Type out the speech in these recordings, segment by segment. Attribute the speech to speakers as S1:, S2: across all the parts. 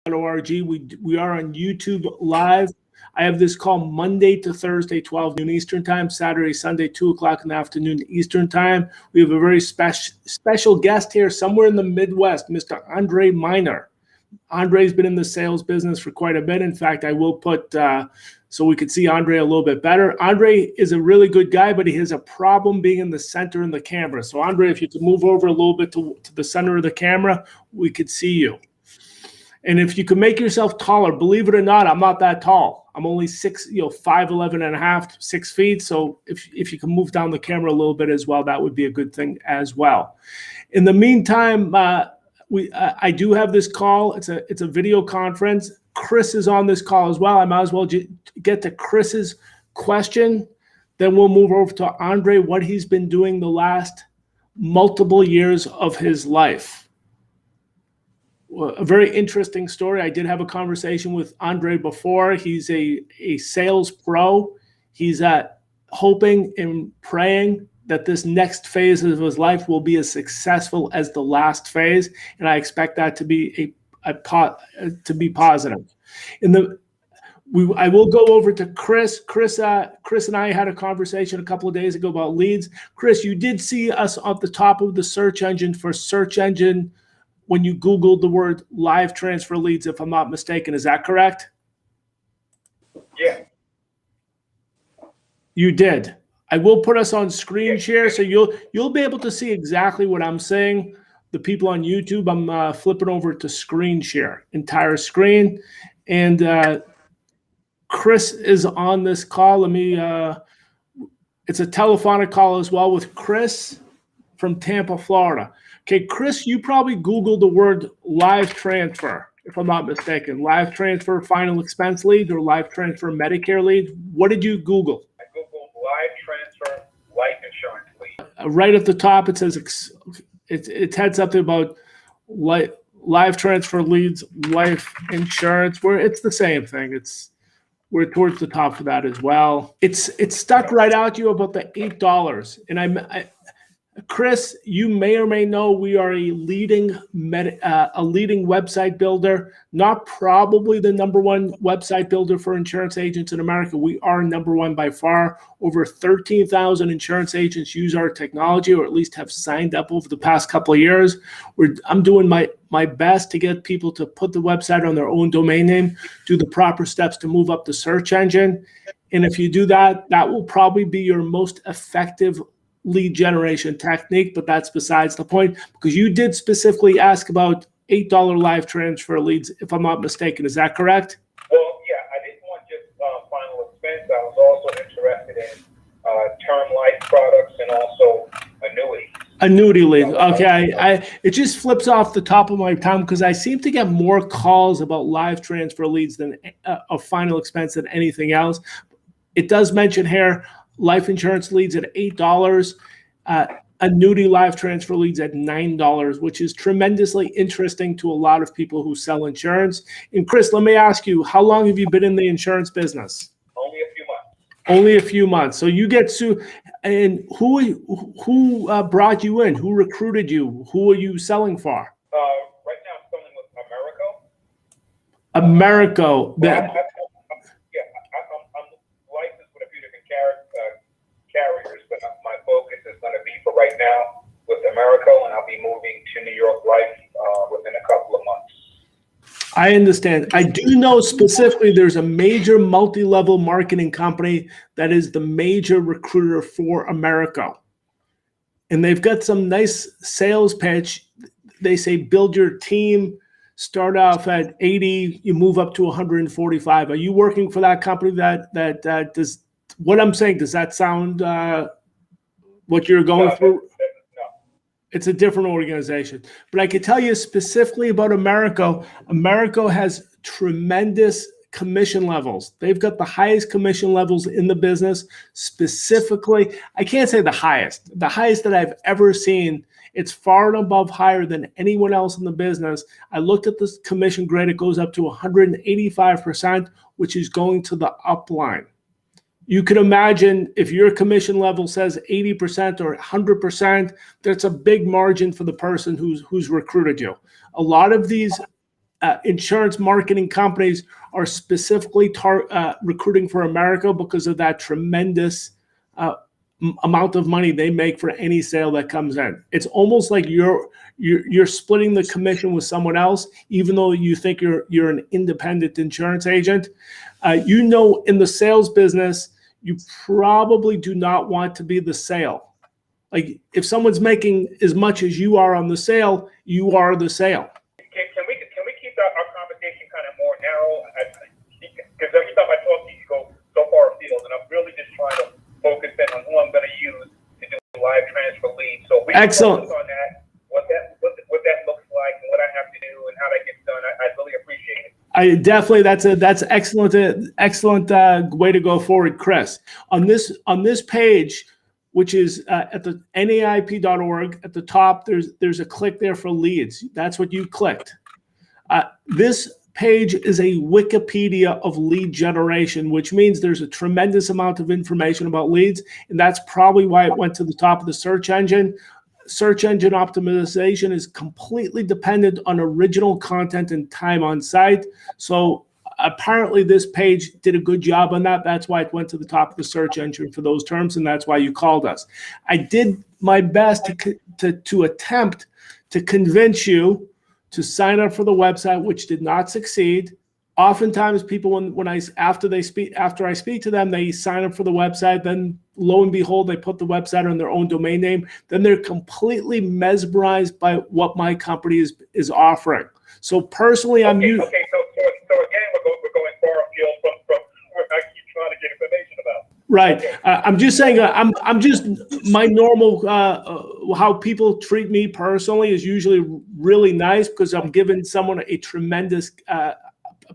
S1: We are on YouTube live. I have this call Monday to Thursday, 12 noon Eastern time, Saturday, Sunday, 2 o'clock in the afternoon Eastern time. We have a very special guest here somewhere in the Midwest, Mr. Andre Miner. Andre's been in the sales business for quite a bit. In fact, I will put so we could see Andre a little bit better. Andre is a really good guy, but he has a problem being in the center of the camera. So Andre, if you could move over a little bit to the center of the camera, we could see you. And if you could make yourself taller, believe it or not, I'm not that tall. I'm only 5'11" and a half, 6 feet. So if you can move down the camera a little bit as well, that would be a good thing as well. In the meantime, I do have this call. It's a video conference. Chris is on this call as well. I might as well get to Chris's question. Then we'll move over to Andre, what he's been doing the last multiple years of his life. A very interesting story. I did have a conversation with Andre before. He's a sales pro. He's hoping and praying that this next phase of his life will be as successful as the last phase, and I expect that to be positive. I will go over to Chris. Chris and I had a conversation a couple of days ago about leads. Chris, you did see us at the top of the search engine for search engine when you Googled the word live transfer leads, if I'm not mistaken. Is that correct?
S2: Yeah.
S1: You did. I will put us on screen share, so you'll be able to see exactly what I'm saying. The people on YouTube, I'm flipping over to screen share, entire screen. And Chris is on this call. It's a telephonic call as well with Chris from Tampa, Florida. Okay, Chris, you probably Googled the word live transfer, if I'm not mistaken. Live transfer final expense lead or live transfer Medicare lead. What did you Google?
S2: Live transfer life insurance lead.
S1: Right at the top, it says it had something about live transfer leads, life insurance. Where it's the same thing. We're towards the top of that as well. It's stuck right out to you about the $8. And Chris, you may or may know we are a leading website builder, not probably the #1 website builder for insurance agents in America. We are #1 by far. Over 13,000 insurance agents use our technology, or at least have signed up over the past couple of years. I'm doing my best to get people to put the website on their own domain name, do the proper steps to move up the search engine. And if you do that, that will probably be your most effective lead generation technique, but that's besides the point, because you did specifically ask about $8 live transfer leads, if I'm not mistaken. Is that correct?
S2: Well, yeah, I didn't want just final expense. I was also interested in term life products and also annuities.
S1: Annuity lead. Okay, it just flips off the top of my tongue because I seem to get more calls about live transfer leads than a final expense than anything else. It does mention here life insurance leads at $8, annuity live transfer leads at $9, which is tremendously interesting to a lot of people who sell insurance. And Chris, let me ask you, how long have you been in the insurance business?
S2: Only a few months.
S1: Only a few months. So you get to, and who brought you in? Who recruited you? Who are you selling for?
S2: Right now I'm selling with Americo.
S1: Americo.
S2: Carriers, but my focus is going to be for right now with Americo, and I'll be moving to New York Life within a couple of months.
S1: I understand. I do know specifically there's a major multi-level marketing company that is the major recruiter for Americo. And they've got some nice sales pitch. They say build your team, start off at 80, you move up to 145. Are you working for that company that does what I'm saying? Does that sound what you're going through?
S2: No.
S1: It's a different organization. But I can tell you specifically about Americo. Americo has tremendous commission levels. They've got the highest commission levels in the business. Specifically, I can't say the highest that I've ever seen. It's far and above higher than anyone else in the business. I looked at this commission grade. It goes up to 185%, which is going to the upline. You can imagine if your commission level says 80% or 100%, that's a big margin for the person who's recruited you. A lot of these insurance marketing companies are specifically recruiting for America because of that tremendous amount of money they make for any sale that comes in. It's almost like you're splitting the commission with someone else, even though you think you're an independent insurance agent. In the sales business, you probably do not want to be the sale. Like if someone's making as much as you are on the sale, you are the sale.
S2: Can we keep our conversation kind of more narrow? Because every time I talk to you, you go so far afield, and I'm really just trying to focus in on who I'm going to use to do live transfer leads. So we can
S1: Excellent.
S2: focus on that, what that looks like, and what I have to do, and how that gets done. I really appreciate it.
S1: I definitely that's excellent way to go forward, Chris. On this page, which is at the naip.org, at the top, there's a click there for leads. That's what you clicked. This page is a Wikipedia of lead generation, which means there's a tremendous amount of information about leads, and that's probably why it went to the top of the search engine. Search engine optimization is completely dependent on original content and time on site. So apparently this page did a good job on that. That's why it went to the top of the search engine for those terms, and that's why you called us. I did my best to attempt to convince you to sign up for the website, which did not succeed. Oftentimes people, after I speak to them, they sign up for the website. Then lo and behold, they put the website on their own domain name. Then they're completely mesmerized by what my company is offering. So personally, I'm using.
S2: Okay, so again, we're going far afield from what I keep trying to get information about.
S1: Right.
S2: Okay.
S1: I'm just saying. I'm just my normal. How people treat me personally is usually really nice because I'm giving someone a tremendous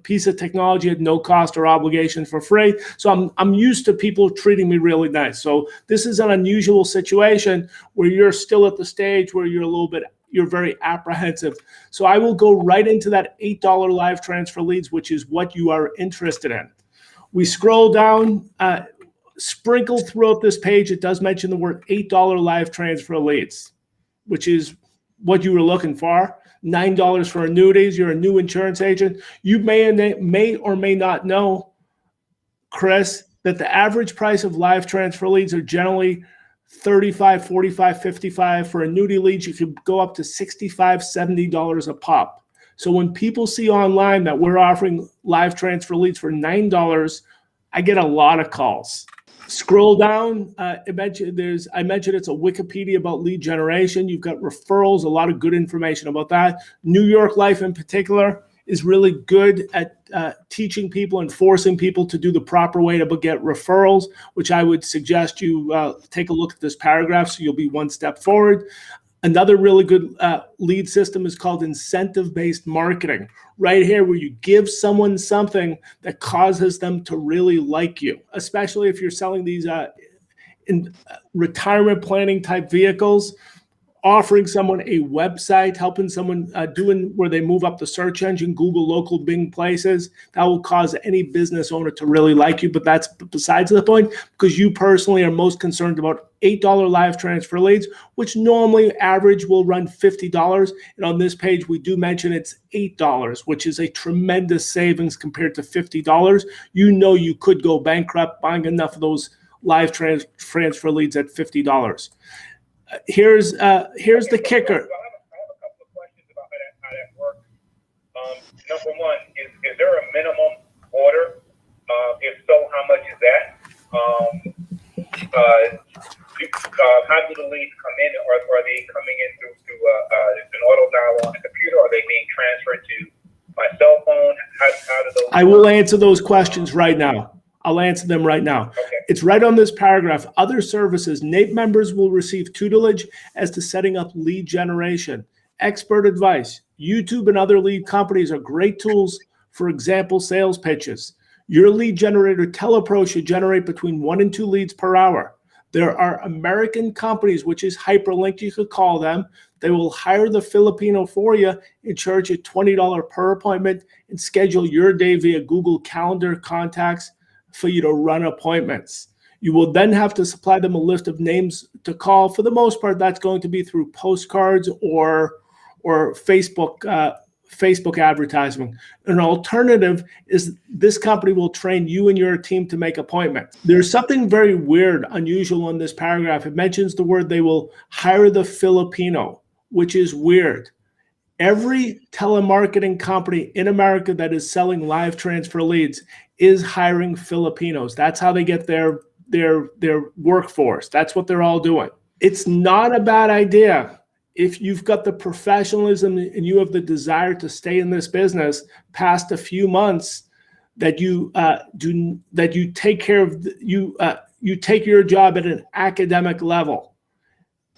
S1: piece of technology at no cost or obligation for free. So I'm used to people treating me really nice. So this is an unusual situation where you're still at the stage where you're very apprehensive. So I will go right into that $8 live transfer leads, which is what you are interested in. We scroll down, sprinkled throughout this page, it does mention the word $8 live transfer leads, which is what you were looking for. $9 for annuities. You're a new insurance agent. You may or may not know, Chris, that the average price of live transfer leads are generally $35, $45, $55. For annuity leads, you could go up to $65, $70 a pop. So when people see online that we're offering live transfer leads for $9, I get a lot of calls. Scroll down. I mentioned it's a Wikipedia about lead generation. You've got referrals, a lot of good information about that. New York Life in particular is really good at teaching people and forcing people to do the proper way to get referrals, which I would suggest you take a look at this paragraph so you'll be one step forward. Another really good lead system is called incentive-based marketing. Right here, where you give someone something that causes them to really like you, especially if you're selling these in retirement planning type vehicles. Offering someone a website, helping someone doing where they move up the search engine, Google, local, Bing places, that will cause any business owner to really like you. But that's besides the point, because you personally are most concerned about $8 live transfer leads, which normally average will run $50. And on this page, we do mention it's $8, which is a tremendous savings compared to $50. You could go bankrupt buying enough of those live transfer leads at $50. Here's the kicker.
S2: I have a couple of questions about how that works. Number one, is there a minimum order? If so, how much is that? How do the leads come in? Are they coming in through an auto dial on the computer? Are they being transferred to my cell phone? How do those?
S1: I will answer those questions right now. I'll answer them right now.
S2: Okay.
S1: It's right on this paragraph. Other services. NAPE members will receive tutelage as to setting up lead generation. Expert advice. YouTube and other lead companies are great tools for example sales pitches. Your lead generator TelePro should generate between 1 and 2 leads per hour. There are American companies, which is hyperlinked, you could call them. They will hire the Filipino for you and charge you $20 per appointment and schedule your day via Google Calendar contacts for you to run appointments. You will then have to supply them a list of names to call. For the most part, that's going to be through postcards or Facebook Facebook advertising. An alternative is this company will train you and your team to make appointments. There's something very weird, unusual in this paragraph. It mentions the word they will hire the Filipino, which is weird. Every telemarketing company in America that is selling live transfer leads is hiring Filipinos. That's how they get their workforce. That's what they're all doing. It's not a bad idea if you've got the professionalism and you have the desire to stay in this business past a few months, that you take care of you take your job at an academic level.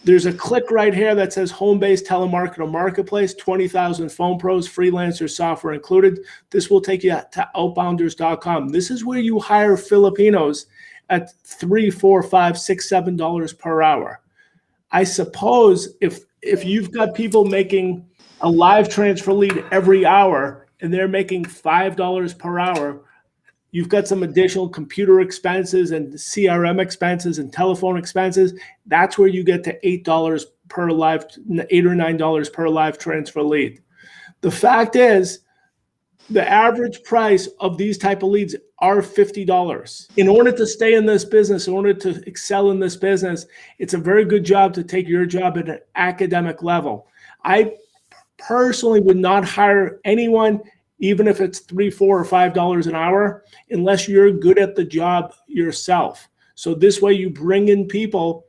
S1: There's a click right here that says home-based telemarketer marketplace, 20,000 phone pros, freelancers, software included. This will take you to outbounders.com. This is where you hire Filipinos at $3, $4, $5, $6, $7 per hour. I suppose if you've got people making a live transfer lead every hour and they're making $5 per hour, you've got some additional computer expenses and CRM expenses and telephone expenses. That's where you get to $8 per live, $8 or $9 per live transfer lead. The fact is, the average price of these type of leads are $50. In order to stay in this business, in order to excel in this business, it's a very good job to take your job at an academic level. I personally would not hire anyone, even if it's $3, $4, or $5 an hour, unless you're good at the job yourself. So this way you bring in people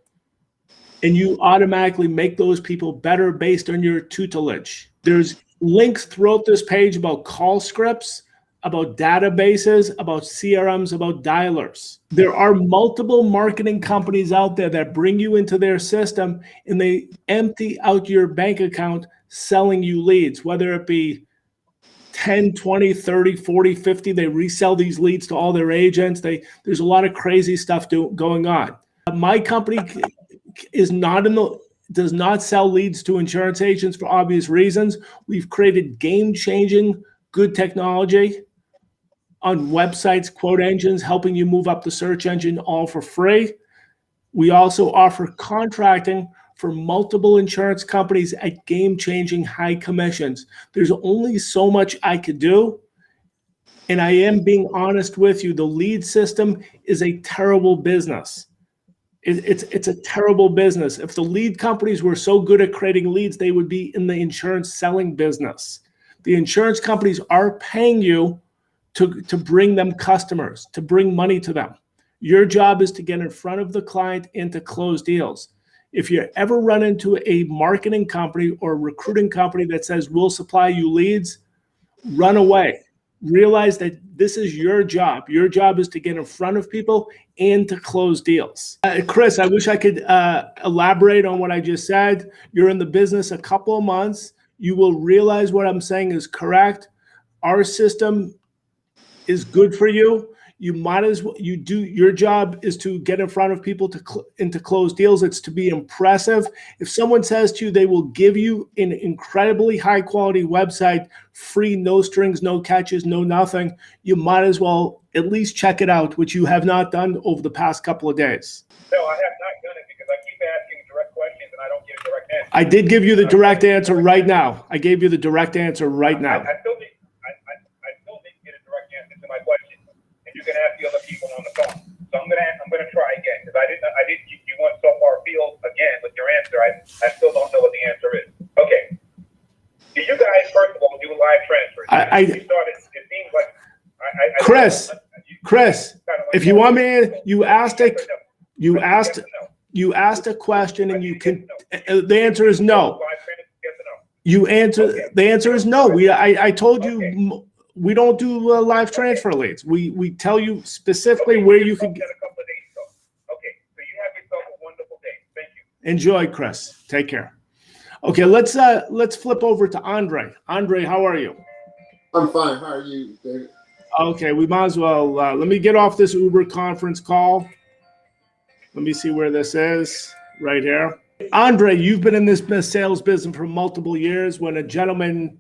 S1: and you automatically make those people better based on your tutelage. There's links throughout this page about call scripts, about databases, about CRMs, about dialers. There are multiple marketing companies out there that bring you into their system and they empty out your bank account selling you leads, whether it be 10, 20, 30, 40, 50. They resell these leads to all their agents. There's a lot of crazy stuff going on. My company is not does not sell leads to insurance agents for obvious reasons. We've created game-changing good technology on websites, quote engines, helping you move up the search engine, all for free. We also offer contracting for multiple insurance companies at game-changing high commissions. There's only so much I could do, and I am being honest with you. The lead system is a terrible business. It's a terrible business. If the lead companies were so good at creating leads, they would be in the insurance selling business. The insurance companies are paying you to bring them customers, to bring money to them. Your job is to get in front of the client and to close deals. If you ever run into a marketing company or a recruiting company that says, we'll supply you leads, run away. Realize that this is your job. Your job is to get in front of people and to close deals. Chris, I wish I could elaborate on what I just said. You're in the business a couple of months. You will realize what I'm saying is correct. Our system is good for you. You might as well, your job is to get in front of people to close deals. It's to be impressive. If someone says to you, they will give you an incredibly high quality website, free, no strings, no catches, no nothing, you might as well at least check it out, which you have not done over the past couple of days.
S2: No, I have not done it because I keep asking direct questions and I don't get a direct answer.
S1: I did give you the direct answer right now. I gave you the direct answer right now.
S2: I still need to get a direct answer to my question. You can ask the other people on the phone. So I'm gonna try again because you went so far afield again with your answer. I still don't know what the answer is. Okay. Do you guys first of all do live transfers? It seems like
S1: Chris, if you want me, you asked a question and you can. The answer is no. You answer. The answer is no. I told you. We don't do live transfer leads. We tell you specifically where you can get.
S2: A couple of days ago. Okay, so you have yourself a wonderful day. Thank you.
S1: Enjoy, Chris. Take care. Okay, let's flip over to Andre. Andre, how are you?
S3: I'm fine. How are you, David?
S1: Okay, we might as well. Let me get off this Uber conference call. Let me see where this is. Right here. Andre, you've been in this sales business for multiple years. When a gentleman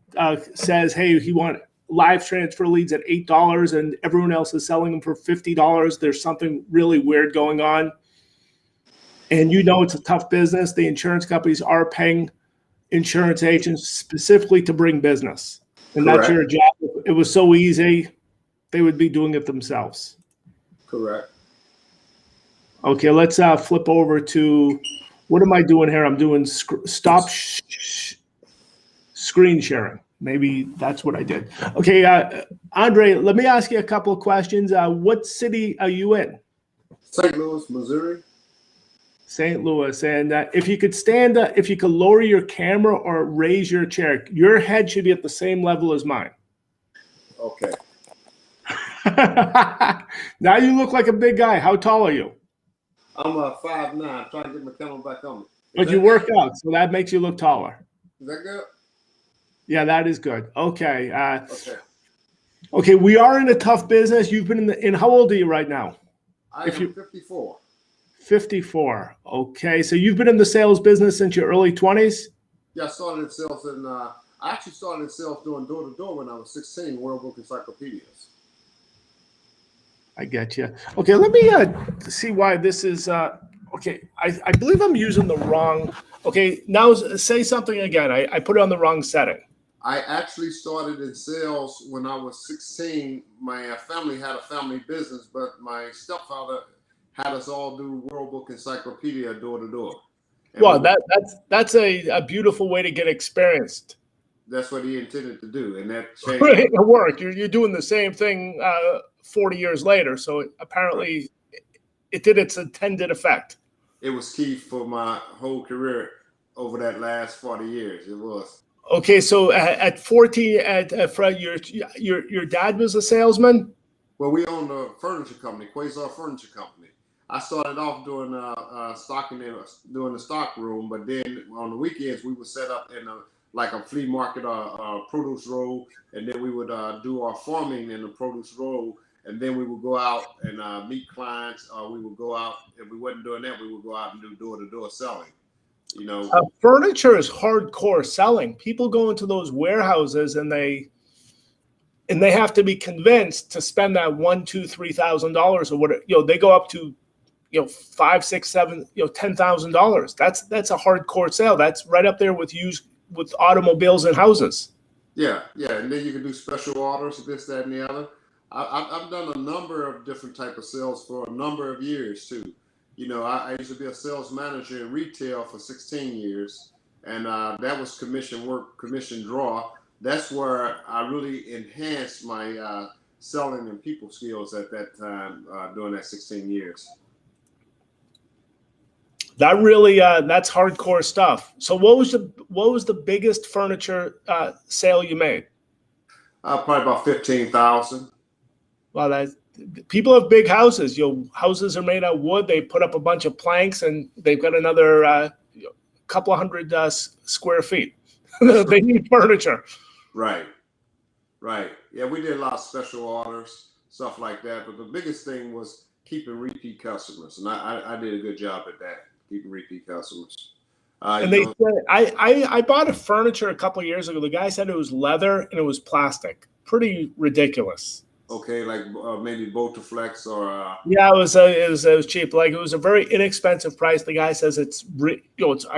S1: says, "Hey, he wants live transfer leads at $8 and everyone else is selling them for $50, there's something really weird going on." And you know it's a tough business. The insurance companies are paying insurance agents specifically to bring business. And that's
S3: Correct.
S1: your job. If it was so easy, they would be doing it themselves.
S3: Correct.
S1: Okay, let's flip over to, what am I doing here? I'm doing screen sharing. Maybe that's what I did. Okay, Andre, let me ask you a couple of questions. What city are you in?
S3: St. Louis, Missouri.
S1: St. Louis. And if you could stand, if you could lower your camera or raise your chair, your head should be at the same level as mine.
S3: Okay.
S1: Now you look like a big guy. How tall are you?
S3: I'm 5'9". I'm trying to get my camera back on me.
S1: But you work out, so that makes you look taller.
S3: Is that good?
S1: Yeah, that is good. Okay.
S3: Okay.
S1: Okay, we are in a tough business. You've been in how old are you right now?
S3: I am 54.
S1: 54. Okay, so you've been in the sales business since your early 20s?
S3: Yeah, I started in sales I actually started in sales doing door-to-door when I was 16, World Book Encyclopedias.
S1: I get you. Okay, let me see why this is. Okay, I believe I'm using the wrong. Okay, now say something again. I put it on the wrong setting.
S3: I actually started in sales when I was 16. My family had a family business, but my stepfather had us all do World Book Encyclopedia door-to-door.
S1: Well, that's a beautiful way to get experienced.
S3: That's what he intended to do, and that changed.
S1: It worked. You're doing the same thing 40 years later, so apparently it did its intended effect.
S3: It was key for my whole career over that last 40 years. It was.
S1: Okay, so at 14, Fred, your dad was a salesman?
S3: Well, we owned a furniture company, Quasar Furniture Company. I started off doing stocking and doing the stock room, but then on the weekends we would set up in a flea market produce row, and then we would do our farming in the produce row, and then we would go out and meet clients. We would go out, if we wasn't doing that, we would go out and do door-to-door selling. You know,
S1: furniture is hardcore selling. People go into those warehouses and they have to be convinced to spend that $1,000, $2,000, $3,000 or whatever. They go up to $5,000, $6,000, $7,000, $10,000. That's a hardcore sale. That's right up there with automobiles and houses.
S3: Yeah, and then you can do special orders, this, that, and the other. I've done a number of different type of sales for a number of years too. I used to be a sales manager in retail for 16 years, and that was commission work, commission draw. That's where I really enhanced my selling and people skills at that time during that 16 years.
S1: That really that's hardcore stuff. So what was the biggest furniture sale you made?
S3: Probably about 15,000.
S1: Well, people have big houses. Houses are made out of wood. They put up a bunch of planks, and they've got another couple of hundred square feet. They need furniture.
S3: Right. Yeah, we did a lot of special orders, stuff like that. But the biggest thing was keeping repeat customers, and I did a good job at that, keeping repeat customers.
S1: And they said, I bought a furniture a couple of years ago. The guy said it was leather and it was plastic. Pretty ridiculous.
S3: Okay, like maybe Botaflex or.
S1: Yeah, it was cheap. Like, it was a very inexpensive price. The guy says I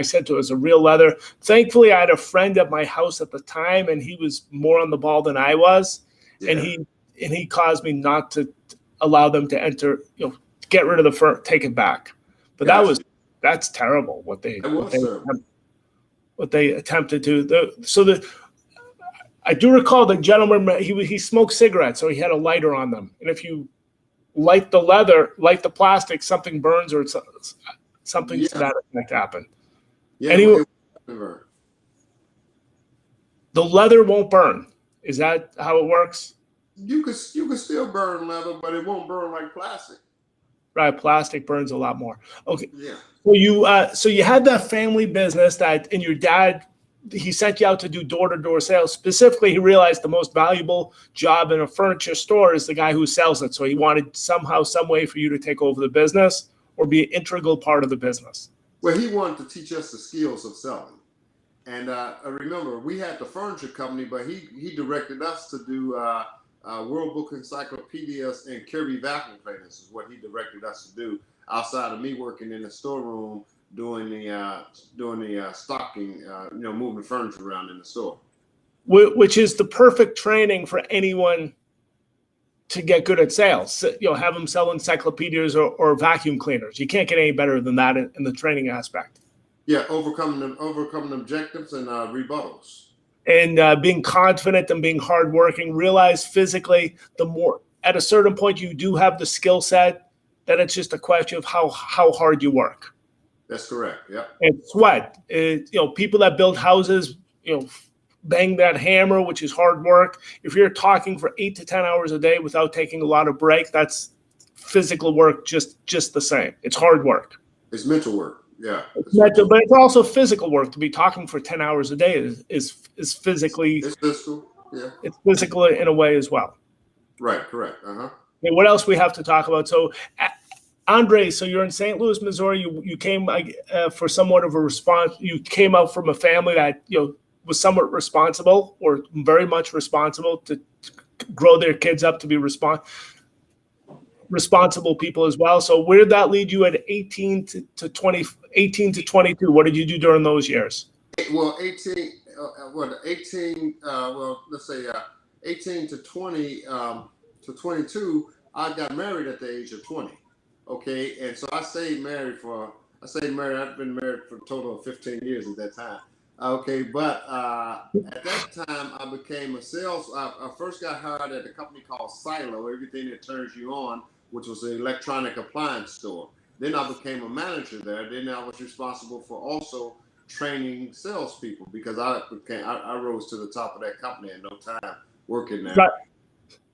S1: said to him, it's a real leather. Thankfully, I had a friend at my house at the time, and he was more on the ball than I was, yeah. and he caused me not to allow them to enter. Get rid of the fur, take it back. But
S3: gotcha.
S1: That's terrible. What they attempted to. I do recall the gentleman, he smoked cigarettes, so he had a lighter on them. And if you light the plastic, something burns or something to that effect happened.
S3: Yeah,
S1: anyway, the leather won't burn. Is that how it works?
S3: You could still burn leather, but it won't burn like plastic.
S1: Right, plastic burns a lot more. Okay.
S3: Yeah.
S1: So you had that family business and your dad, he sent you out to do door-to-door sales. Specifically, he realized the most valuable job in a furniture store is the guy who sells it. So he wanted somehow, some way for you to take over the business or be an integral part of the business.
S3: Well, he wanted to teach us the skills of selling. And remember, we had the furniture company, but he directed us to do World Book Encyclopedias and Kirby vacuum cleaners is what he directed us to do outside of me working in the storeroom doing the stocking, moving furniture around in the store.
S1: which is the perfect training for anyone to get good at sales. Have them sell encyclopedias or vacuum cleaners. You can't get any better than that in the training aspect.
S3: Yeah, overcoming objectives and rebuttals.
S1: And being confident and being hardworking. Realize physically, at a certain point you do have the skill set, then it's just a question of how hard you work.
S3: That's correct. Yeah.
S1: And sweat. People that build houses, bang that hammer, which is hard work. If you're talking for 8 to 10 hours a day without taking a lot of break, that's physical work just the same. It's hard work.
S3: It's mental work. Yeah.
S1: It's mental, but it's also physical work. To be talking for 10 hours a day is physically.
S3: It's physical. Yeah.
S1: It's physical in a way as well.
S3: Right. Correct.
S1: Okay, what else we have to talk about? So, Andre, so you're in St. Louis, Missouri. You came for somewhat of a response. You came out from a family that was somewhat responsible, or very much responsible, to grow their kids up to be responsible people as well. So where did that lead you at 18 to 22? What did you do during those years?
S3: Well, 18 let's say 18 to 20 to 22, I got married at the age of 20. Okay, and so I stayed married. I've been married for a total of 15 years at that time. Okay, but at that time I became a sales. I first got hired at a company called Silo, everything that turns you on, which was an electronic appliance store. Then I became a manager there. Then I was responsible for also training salespeople, because I rose to the top of that company in no time working there.
S1: Right.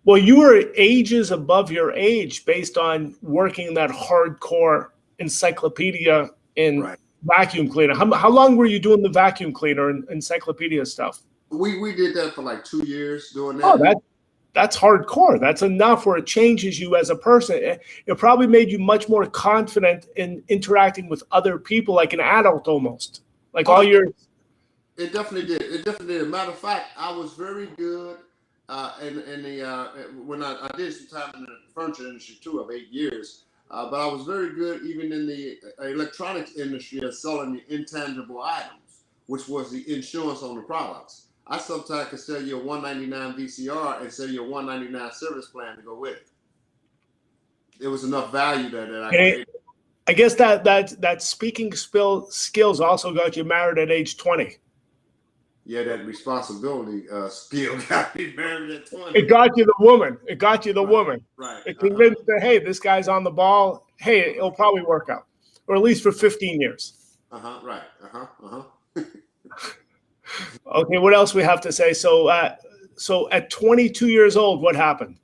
S1: Well, you were ages above your age based on working in that hardcore encyclopedia in. Right. Vacuum cleaner. How long were you doing the vacuum cleaner and encyclopedia stuff?
S3: We did that for like 2 years doing that.
S1: Oh, that's hardcore. That's enough where it changes you as a person. It probably made you much more confident in interacting with other people, like an adult almost. Like all your.
S3: It definitely did. It definitely did. Matter of fact, I was very good when I did some time in the furniture industry too, of 8 years. But I was very good even in the electronics industry of selling the intangible items, which was the insurance on the products. I sometimes could sell you a $199 VCR and sell you a $199 service plan to go with it. It was enough value that I created.
S1: I guess that speaking skills also got you married at age 20.
S3: Yeah, that responsibility skill got me married at 20.
S1: It got you the woman.
S3: Right.
S1: It convinced that, hey, this guy's on the ball. Hey, it'll probably work out, or at least for 15 years.
S3: Right.
S1: Okay, what else we have to say? So at 22 years old, what happened?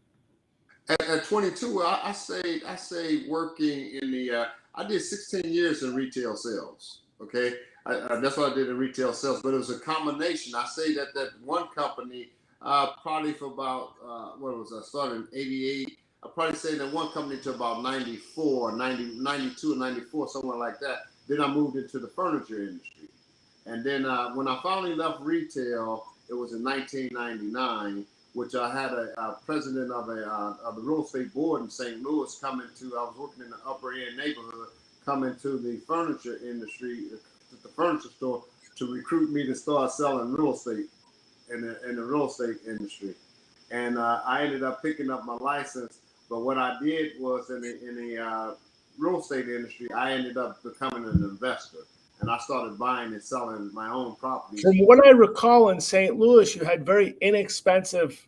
S3: At 22, I stayed working in the. I did 16 years in retail sales. Okay. That's what I did in retail sales, but it was a combination. I stayed at that one company probably for about, I started in 88. I probably stayed in one company to about 94, 92 or 94, somewhere like that. Then I moved into the furniture industry. And then when I finally left retail, it was in 1999, which I had a president of the real estate board in St. Louis I was working in the upper end neighborhood, coming to the furniture industry, the furniture store, to recruit me to start selling real estate in the real estate industry. And I ended up picking up my license. But what I did was in the real estate industry, I ended up becoming an investor. And I started buying and selling my own properties.
S1: From what I recall, in St. Louis, you had very inexpensive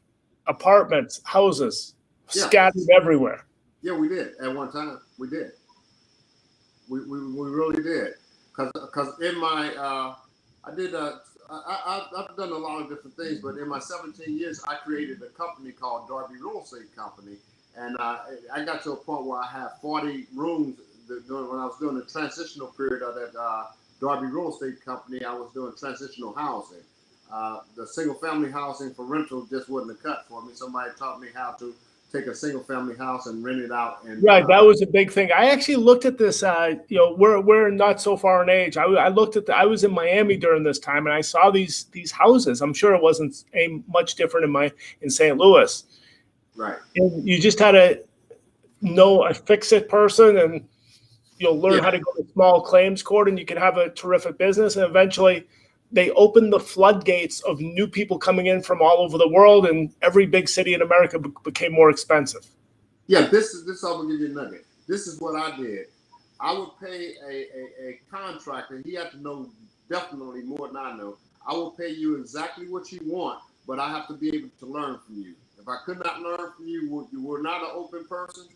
S1: apartments, houses, scattered everywhere.
S3: Yeah, we did. At one time, we did. We really did. Because in my, I've done a lot of different things, but in my 17 years, I created a company called Darby Real Estate Company. And I got to a point where I had 40 rooms when I was doing the transitional period of that Darby Real Estate Company. I was doing transitional housing. The single family housing for rental just wasn't a cut for me. Somebody taught me how to take a single family house and rent it out. And
S1: right, that was a big thing. I actually looked at this. We're not so far in age. I looked at I was in Miami during this time, and I saw these houses. I'm sure it wasn't much different in St. Louis.
S3: Right.
S1: And you just had to know a fix-it person, and you'll learn how to go to small claims court, and you can have a terrific business. And eventually, they opened the floodgates of new people coming in from all over the world, and every big city in America became more expensive.
S3: Yeah, this I'm gonna give you a nugget. This is what I did. I would pay a contractor. He had to know definitely more than I know. I will pay you exactly what you want, but I have to be able to learn from you. If I could not learn from you, you were not an open person,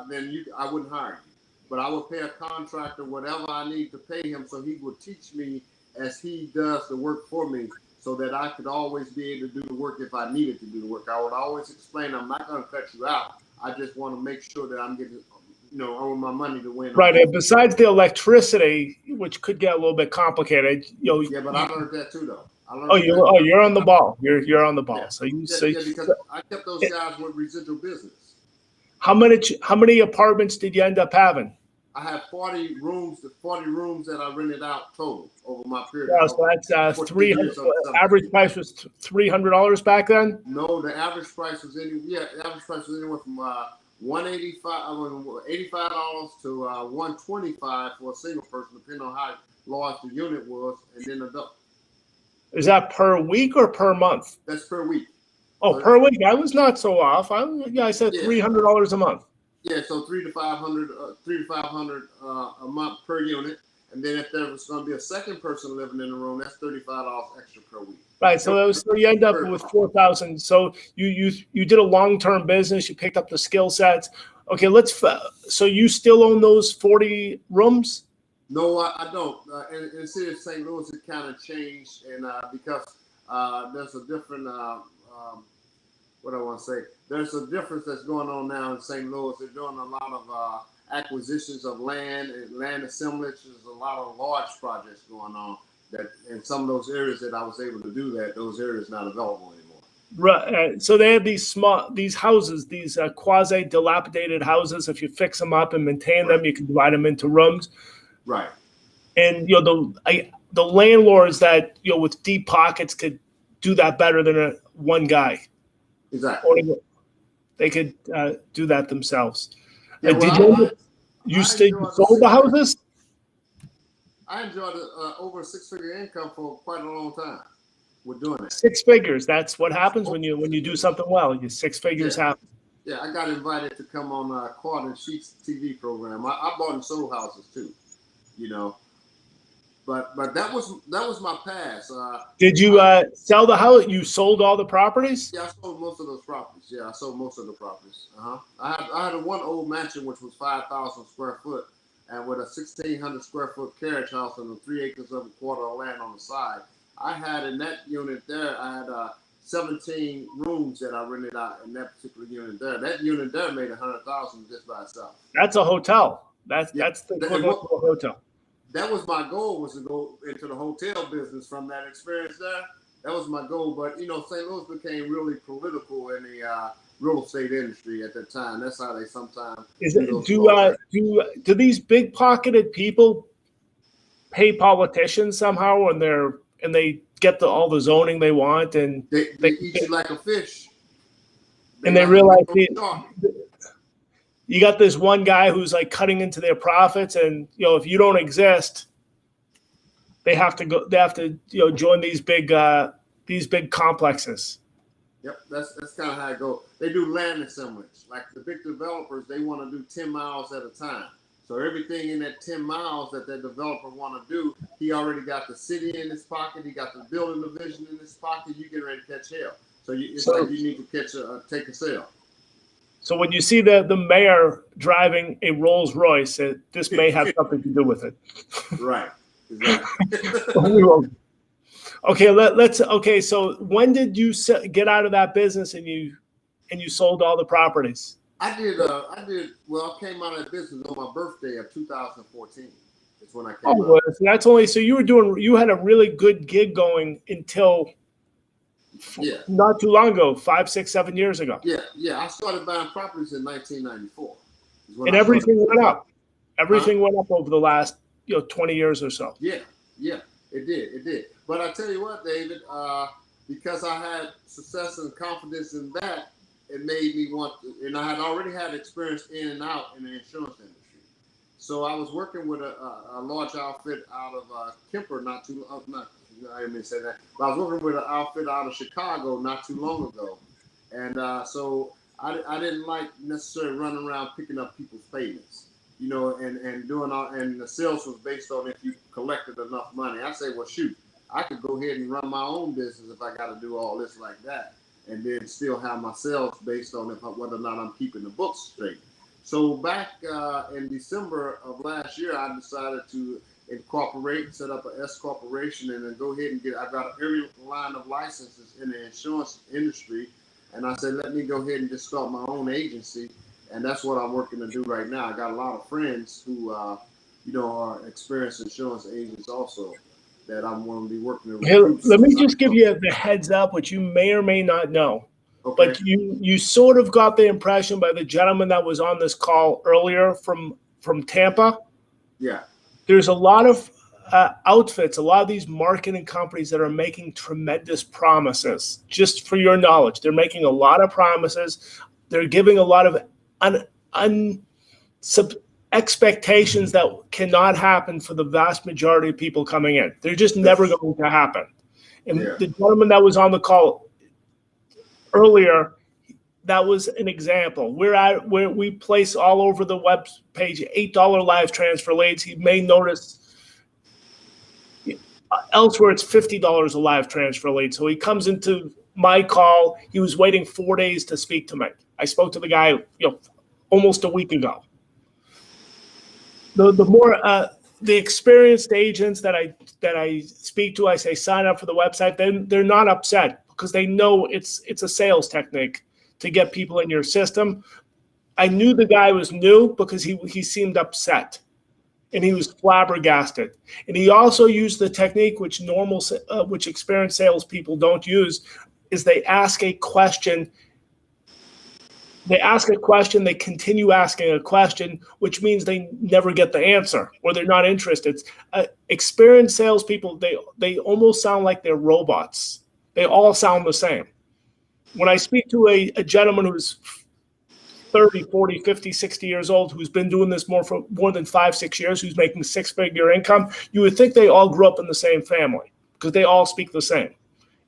S3: then I wouldn't hire you. But I would pay a contractor whatever I need to pay him, so he would teach me as he does the work for me, so that I could always be able to do the work if I needed to do the work. I would always explain, I'm not going to cut you out. I just want to make sure that I'm getting, I want my money to win.
S1: Right. And besides the electricity, which could get a little bit complicated,
S3: Yeah, but I learned that too, though.
S1: You're on the ball. You're on the ball.
S3: Yeah. Because I kept those guys with residual business.
S1: How many apartments did you end up having?
S3: I had 40 rooms that I rented out total over my period.
S1: Yeah, so that's 300. Average price was $300 back then.
S3: No, the average price was anywhere from $185 to $125 for a single person, depending on how large the unit was, and then adult.
S1: Is that per week or per month?
S3: That's per week.
S1: Oh, per week. I was not so off. I said $300 a month.
S3: Yeah, so $300 to $500 a month per unit, and then if there was going to be a second person living in the room, that's $35 extra per week.
S1: Right, so you end up with 4,000. So you did a long-term business. You picked up the skill sets. Okay, so you still own those 40 rooms?
S3: No, I don't. In the city of St. Louis, it kind of changed, and because there's a different. What I want to say, there's a difference that's going on now in St. Louis. They're doing a lot of acquisitions of land and land assemblage. There's a lot of large projects going on that in some of those areas that I was able to do that, those areas not available anymore.
S1: Right. So they have these houses, these quasi dilapidated houses. If you fix them up and maintain them, you can divide them into rooms.
S3: Right.
S1: And the landlords that with deep pockets could do that better than one guy.
S3: Exactly.
S1: Or they could do that themselves.
S3: Yeah,
S1: Did you sold the houses?
S3: I enjoyed over a six-figure income for quite a long time with doing it.
S1: 6 figures. That's what happens when you do something well. Your 6 figures happen.
S3: Yeah, I got invited to come on Quad and Sheets TV program. I bought and sold houses too, But that was my past.
S1: Did you sell the house? You sold all the properties?
S3: Yeah, I sold most of those properties. Yeah, I sold most of the properties. I had one old mansion which was 5,000 square foot, and with a 1,600 square foot carriage house and 3 acres of a quarter of land on the side. I had in that unit there, I had 17 rooms that I rented out in that particular unit there. That unit there made $100,000 just by itself.
S1: That's a hotel. That's the equivalent of a hotel.
S3: That was my goal, was to go into the hotel business from that experience there. That was my goal. But, St. Louis became really political in the real estate industry at that time. That's how they sometimes do these big pocketed people pay politicians somehow and they get all the zoning they want and they eat you like a fish. And they realize you got this one guy who's like cutting into their profits, and if you don't exist, they have to join these big complexes. Yep, that's kind of how it goes. They do land assemblage. Like the big developers, they want to do 10 miles at a time. So everything in that 10 miles that developer want to do, he already got the city in his pocket. He got the building division in his pocket. You get ready to catch hell. So it's like you need to take a sale.
S1: So when you see the mayor driving a Rolls Royce, this may have something to do with it.
S3: Right. Exactly.
S1: Okay. So when did you get out of that business and you sold all the properties?
S3: I did. Well, I came out of that business on my birthday of 2014. Is when I came out.
S1: Well, that's only so you had a really good gig going until.
S3: Yeah.
S1: Not too long ago, 5, 6, 7 years ago.
S3: Yeah. I started buying properties in 1994.
S1: And everything went up. Everything went up over the last 20 years or so.
S3: Yeah, it did. But I tell you what, David, because I had success and confidence in that, it made me want to, and I had already had experience in and out in the insurance industry. So I was working with a large outfit out of Kemper, not I didn't mean to say that. But I was working with an outfit out of Chicago not too long ago, and so I didn't like necessarily running around picking up people's payments, and doing all. And the sales was based on if you collected enough money. I say, well, shoot, I could go ahead and run my own business if I got to do all this like that, and then still have my sales based on whether or not I'm keeping the books straight. So back in December of last year, I decided to incorporate, set up an S corporation, and then go ahead and I've got every line of licenses in the insurance industry. And I said, let me go ahead and just start my own agency. And that's what I'm working to do right now. I got a lot of friends who, are experienced insurance agents also that I'm going to be working with.
S1: Hey, let me just give you the heads up, which you may or may not know.
S3: Okay.
S1: But you sort of got the impression by the gentleman that was on this call earlier from Tampa.
S3: Yeah.
S1: There's a lot of outfits, a lot of these marketing companies that are making tremendous promises. Just for your knowledge, they're making a lot of promises. They're giving a lot of expectations that cannot happen for the vast majority of people coming in. They're just never going to happen. And the gentleman that was on the call earlier, that was an example. Where we place all over the web page $8 live transfer leads. He may notice elsewhere it's $50 a live transfer lead. So he comes into my call. He was waiting 4 days to speak to me. I spoke to the guy, almost a week ago. The more the experienced agents that I speak to, I say sign up for the website. Then they're not upset because they know it's a sales technique to get people in your system. I knew the guy was new because he seemed upset and he was flabbergasted. And he also used the technique which which experienced salespeople don't use, is they ask a question. They ask a question, they continue asking a question, which means they never get the answer or they're not interested. Experienced salespeople, they almost sound like they're robots. They all sound the same. When I speak to a gentleman who's 30, 40, 50, 60 years old, who's been doing this for more than 5-6 years, who's making six-figure income, you would think they all grew up in the same family because they all speak the same.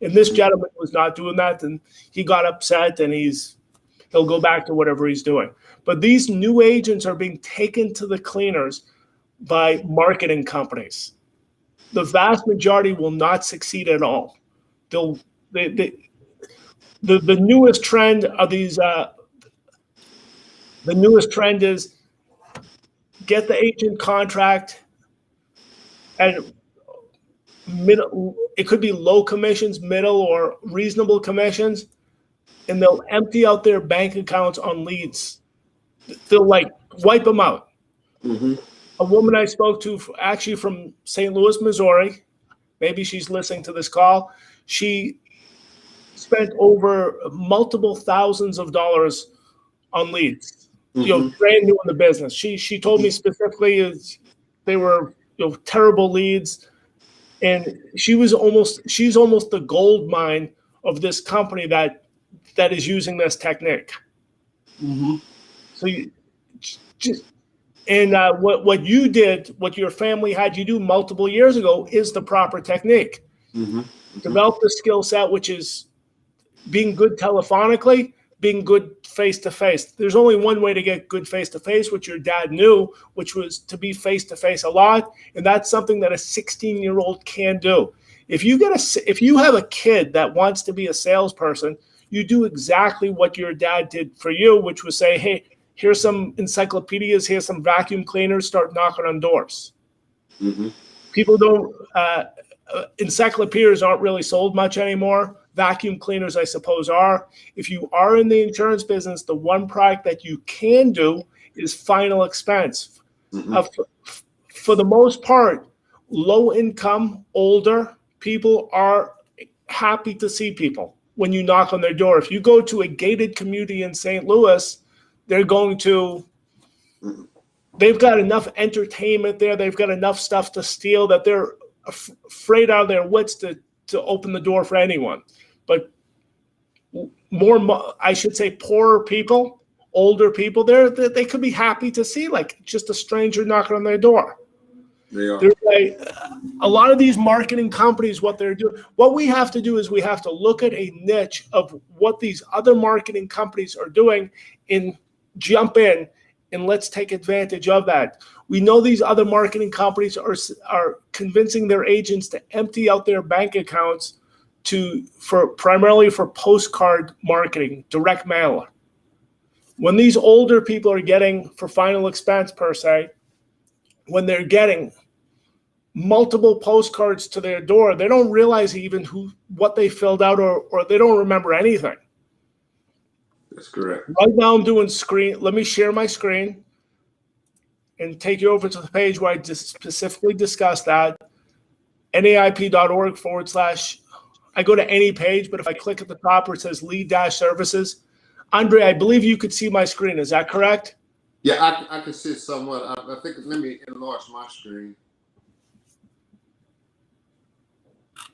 S1: And this gentleman was not doing that, and he got upset, and he'll go back to whatever he's doing. But these new agents are being taken to the cleaners by marketing companies. The vast majority will not succeed at all. The newest trend are these. The newest trend is get the agent contract at middle. It could be low commissions, middle, or reasonable commissions, and they'll empty out their bank accounts on leads. They'll wipe them out.
S3: Mm-hmm.
S1: A woman I spoke to, actually from St. Louis, Missouri, maybe she's listening to this call. She spent over multiple thousands of dollars on leads. Brand new in the business. She told me specifically they were terrible leads, and she's almost the gold mine of this company that is using this technique.
S3: Mm-hmm. So
S1: what you did, what your family had you do multiple years ago, is the proper technique.
S3: Mm-hmm. Mm-hmm.
S1: Develop the skill set, which is being good telephonically, being good face-to-face. There's only one way to get good face-to-face, which your dad knew, which was to be face-to-face a lot, and that's something that a 16-year-old can do. If you have a kid that wants to be a salesperson, you do exactly what your dad did for you, which was say, hey, here's some encyclopedias, here's some vacuum cleaners, start knocking on doors.
S3: Mm-hmm.
S1: People don't, encyclopedias aren't really sold much anymore. Vacuum cleaners, I suppose, are. If you are in the insurance business, the one product that you can do is final expense.
S3: Mm-hmm.
S1: For the most part, low income, older people are happy to see people when you knock on their door. If you go to a gated community in St. Louis, they've got enough entertainment there. They've got enough stuff to steal that they're afraid out of their wits to open the door for anyone. But I should say poorer people, older people, they could be happy to see just a stranger knocking on their door.
S3: They are.
S1: There's a lot of these marketing companies, what they're doing, what we have to do is we have to look at a niche of what these other marketing companies are doing and jump in and let's take advantage of that. We know these other marketing companies are convincing their agents to empty out their bank accounts primarily for postcard marketing, direct mail. When these older people are getting, for final expense per se, when they're getting multiple postcards to their door, they don't realize even what they filled out or they don't remember anything.
S3: That's correct.
S1: Right now I'm doing screen. Let me share my screen and take you over to the page where I just specifically discuss that. naip.org/ I go to any page, but if I click at the top where it says lead-services, Andre, I believe you could see my screen. Is that correct?
S3: Yeah, I can see it somewhat. I think, let me enlarge my screen.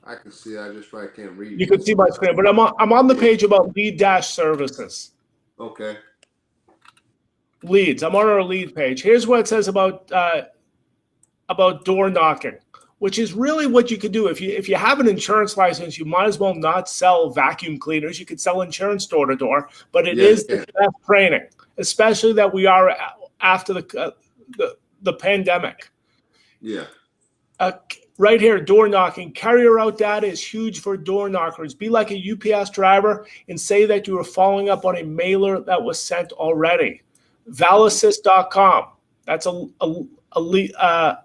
S3: I can see. I just probably can't read.
S1: You can see my screen, but I'm on the page about lead-services.
S3: Okay.
S1: Leads. I'm on our lead page. Here's what it says about door knocking, which is really what you could do. If you have an insurance license, you might as well not sell vacuum cleaners. You could sell insurance door to door, but it is the best training, especially that we are after the pandemic.
S3: Yeah.
S1: Right here, door knocking. Carrier out data is huge for door knockers. Be like a UPS driver and say that you were following up on a mailer that was sent already. Valassist.com. That's a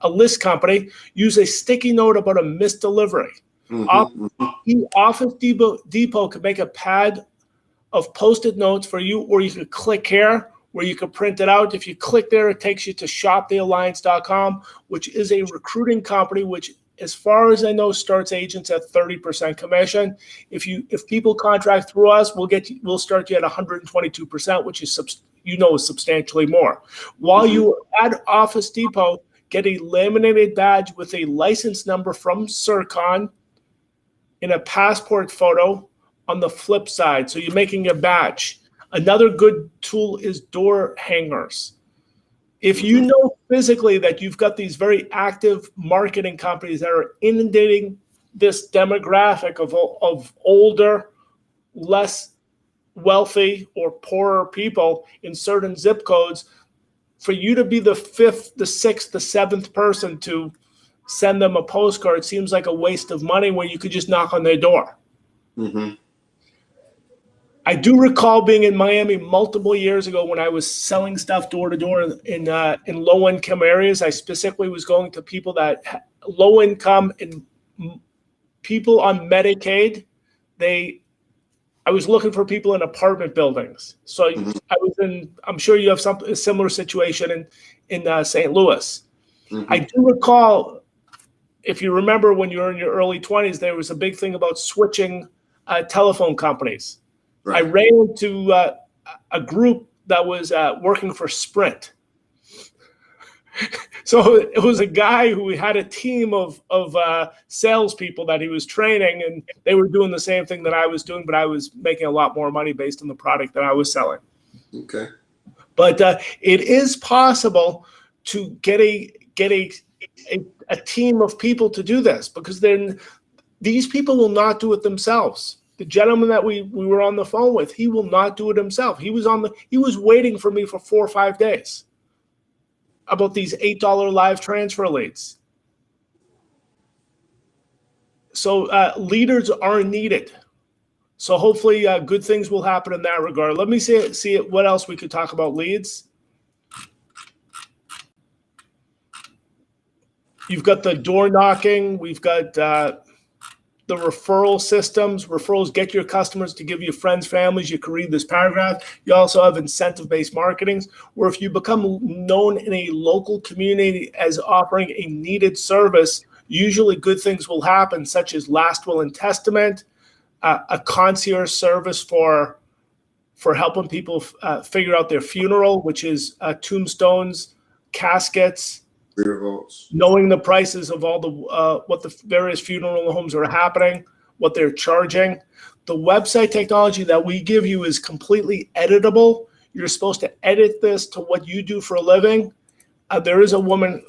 S1: list company. Use a sticky note about a missed delivery. Office Depot could make a pad of Post-it notes for you, or you could click here where you could print it out. If you click there, it takes you to shopthealliance.com, which is a recruiting company, which, as far as I know, starts agents at 30% commission. If people contract through us, we'll start you at 122%, which is is substantially more. While you at Office Depot, get a laminated badge with a license number from Circon in a passport photo on the flip side. So you're making a badge. Another good tool is door hangers. If you know physically that you've got these very active marketing companies that are inundating this demographic of older, less wealthy or poorer people in certain zip codes, for you to be the fifth, the sixth, the seventh person to send them a postcard seems like a waste of money when you could just knock on their door.
S3: Mm-hmm.
S1: I do recall being in Miami multiple years ago when I was selling stuff door to door in low income areas. I specifically was going to people that low income and people on Medicaid. I was looking for people in apartment buildings. So I'm sure you have a similar situation in St. Louis. Mm-hmm. I do recall, if you remember when you were in your early 20s, there was a big thing about switching telephone companies. Right. I ran into a group that was working for Sprint. So it was a guy who had a team of salespeople that he was training, and they were doing the same thing that I was doing, but I was making a lot more money based on the product that I was selling. Okay. But it is possible to get a team of people to do this, because then these people will not do it themselves. The gentleman that we were on the phone with, he will not do it himself. He was waiting for me for 4 or 5 days about these $8 live transfer leads. So leaders are needed. So hopefully good things will happen in that regard. Let me see what else we could talk about leads. You've got the door knocking. We've got the referral systems. Referrals get your customers to give you friends, families. You can read this paragraph. You also have incentive-based marketing, where if you become known in a local community as offering a needed service, usually good things will happen, such as last will and testament, a concierge service for helping people figure out their funeral, which is tombstones, caskets, knowing the prices of all the what the various funeral homes are happening, what they're charging. The website technology that we give you is completely editable. You're supposed to edit this to what you do for a living. There is a woman,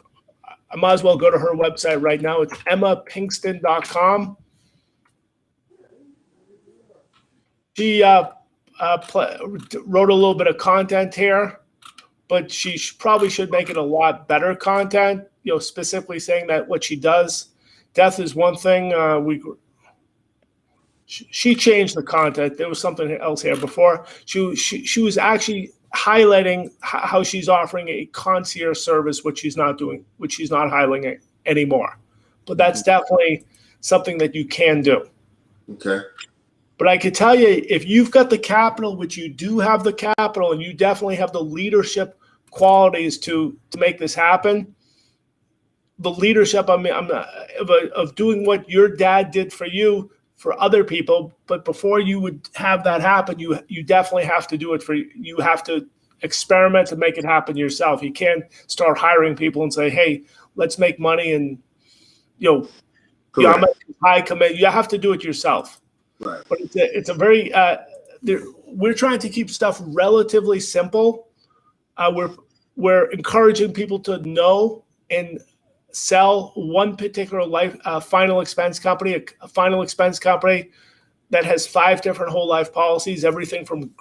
S1: I might as well go to her website right now. It's emmapinkston.com. She wrote a little bit of content here, but she probably should make it a lot better content, specifically saying that what she does. Death is one thing. She changed the content. There was something else here before. She was actually highlighting how she's offering a concierge service, which she's not doing, which she's not highlighting anymore. But that's definitely something that you can do.
S3: Okay.
S1: But I could tell you, if you've got the capital, which you do have the capital, and you definitely have the leadership qualities to make this happen, the leadership, of doing what your dad did for you, for other people, but before you would have that happen, you definitely have to do it you have to experiment to make it happen yourself. You can't start hiring people and say, hey, let's make money and, I'm a high commit. You have to do it yourself.
S3: Right.
S1: But it's a very, we're trying to keep stuff relatively simple. We're encouraging people to know and sell one particular final expense company, a final expense company that has 5 different whole life policies, everything from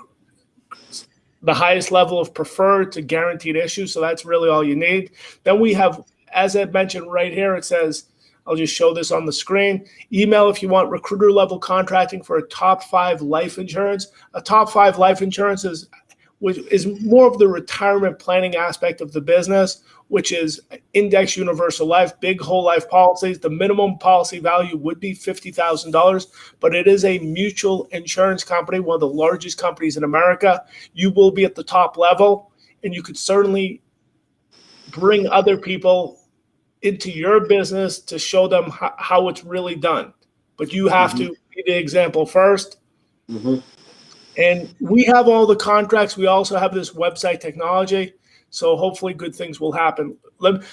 S1: the highest level of preferred to guaranteed issue. So that's really all you need. Then we have, as I mentioned right here, it says, I'll just show this on the screen. Email if you want recruiter level contracting for a top 5 life insurance. A top 5 life insurance is more of the retirement planning aspect of the business, which is index universal life, big whole life policies. The minimum policy value would be $50,000, but it is a mutual insurance company, one of the largest companies in America. You will be at the top level, and you could certainly bring other people into your business to show them how it's really done. But you have to be the example first.
S3: Mm-hmm.
S1: And we have all the contracts. We also have this website technology. So hopefully good things will happen.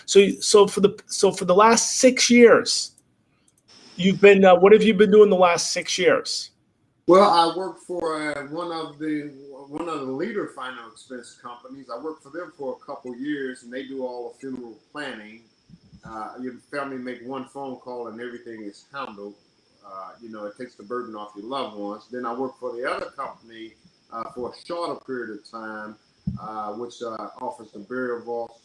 S1: So for the last 6 years, you've been, what have you been doing the last 6 years?
S3: Well, I work for one of the leader final expense companies. I worked for them for a couple years, and they do all the funeral planning. Your family make one phone call and everything is handled. It takes the burden off your loved ones. Then I work for the other company for a shorter period of time, which offers the burial vault,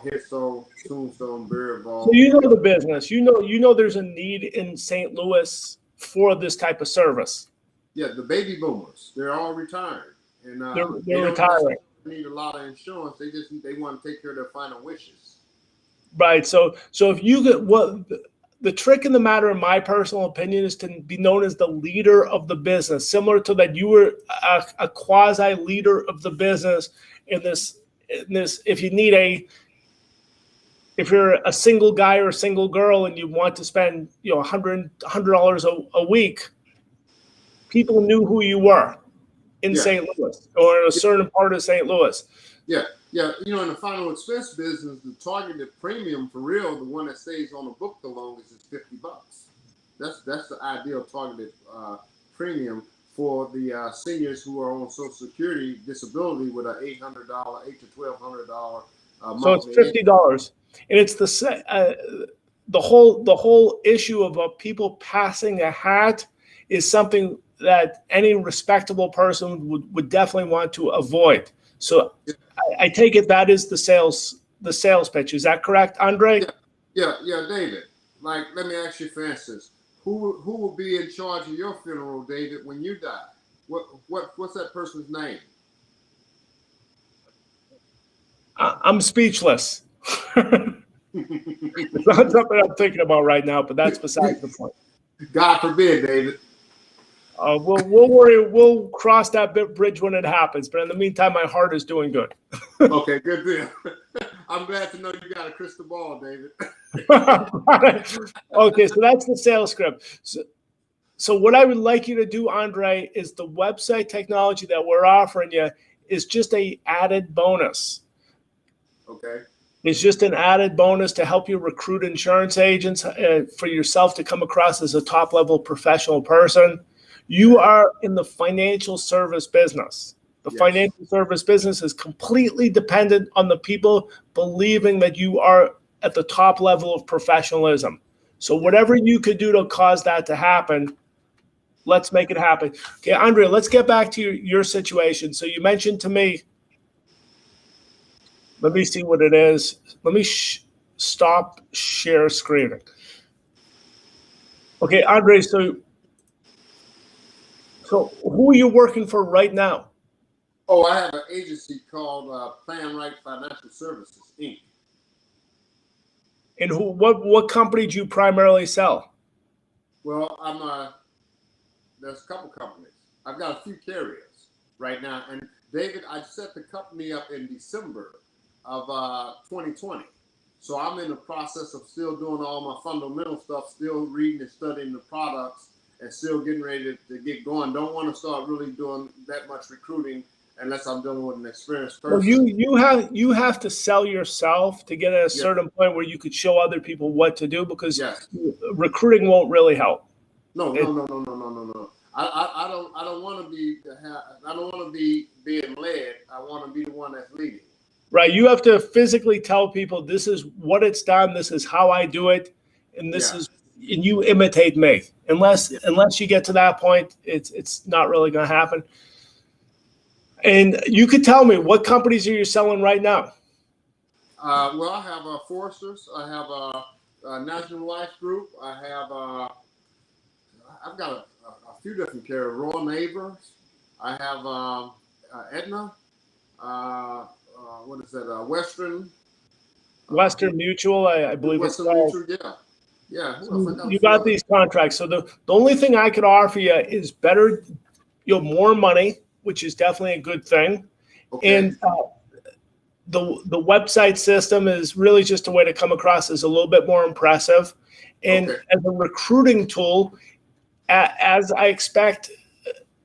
S3: headstone, tombstone, burial vault.
S1: So you know the business. You know there's a need in St. Louis for this type of service.
S3: Yeah, the baby boomers, they're all retired, and
S1: they're retiring.
S3: Need a lot of insurance. They want to take care of their final wishes. Right.
S1: So if you get the trick in the matter, in my personal opinion, is to be known as the leader of the business, similar to that you were a quasi leader of the business in this. If you're a single guy or a single girl and you want to spend $100 a week, people knew who you were in St. Louis or in a certain part of St. Louis.
S3: Yeah. Yeah, in the final expense business, the targeted premium for real, the one that stays on the book the longest, is $50. That's the ideal targeted premium for the seniors who are on Social Security disability with an $800, $800 to $1,200
S1: So it's $50, and it's the whole issue of people passing a hat is something that any respectable person would definitely want to avoid. So I take it that is the sales pitch. Is that correct, Andre?
S3: Yeah, David. Like, let me ask you, for instance, who will be in charge of your funeral, David, when you die? What's that person's name?
S1: I'm speechless. It's not something I'm thinking about right now, but that's besides the point.
S3: God forbid, David.
S1: We'll worry. We'll cross that bridge when it happens. But in the meantime, my heart is doing good.
S3: Okay, good deal. I'm glad to know you got a crystal ball, David.
S1: Okay, so that's the sales script. So what I would like you to do, Andre, is the website technology that we're offering you is just a added bonus.
S3: Okay.
S1: It's just an added bonus to help you recruit insurance agents for yourself to come across as a top-level professional person. You are in the financial service business. The financial service business is completely dependent on the people believing that you are at the top level of professionalism. So whatever you could do to cause that to happen, let's make it happen. Okay, Andre, let's get back to your situation. So you mentioned to me, let me see what it is. Let me stop share screening. Okay, Andre, so who are you working for right now?
S3: Oh, I have an agency called Plan Right Financial Services, Inc.
S1: And what company do you primarily sell?
S3: Well, there's a couple companies. I've got a few carriers right now. And David, I set the company up in December of 2020. So I'm in the process of still doing all my fundamental stuff, still reading and studying the products, and still getting ready to get going. Don't want to start really doing that much recruiting unless I'm dealing with an experienced person.
S1: Well, you have to sell yourself to get at a certain point where you could show other people what to do, because recruiting won't really help.
S3: No. I don't want to be. I don't want to be being led. I want to be the one that's leading.
S1: Right. You have to physically tell people, this is what it's done. This is how I do it, and this is, and you imitate me. Unless you get to that point, it's not really going to happen. And you could tell me, what companies are you selling right now?
S3: Well, I have Foresters. I have a National Life Group. I've got a few different carriers. Royal Neighbors. I have Aetna. What is that? Western
S1: Mutual, I believe
S3: Western
S1: it's called.
S3: Mutual, yeah.
S1: You got these contracts. So the only thing I could offer you is better, more money, which is definitely a good thing. Okay. And the website system is really just a way to come across as a little bit more impressive. And as a recruiting tool, as I expect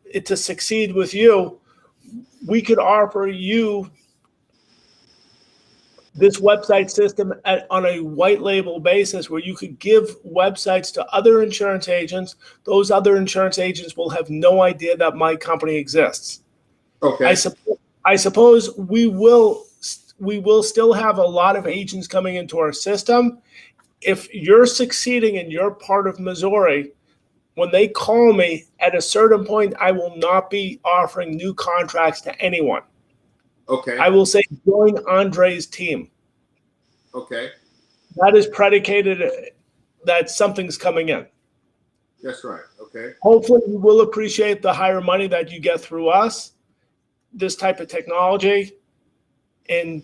S1: it to succeed with you, we could offer you this website system on a white label basis, where you could give websites to other insurance agents. Those other insurance agents will have no idea that my company exists. Okay. I suppose we will still have a lot of agents coming into our system. If you're succeeding and you're part of Missouri, when they call me at a certain point, I will not be offering new contracts to anyone. Okay. I will say, join Andre's team.
S3: Okay.
S1: That is predicated that something's coming in.
S3: That's right. Okay.
S1: Hopefully you will appreciate the higher money that you get through us, this type of technology, and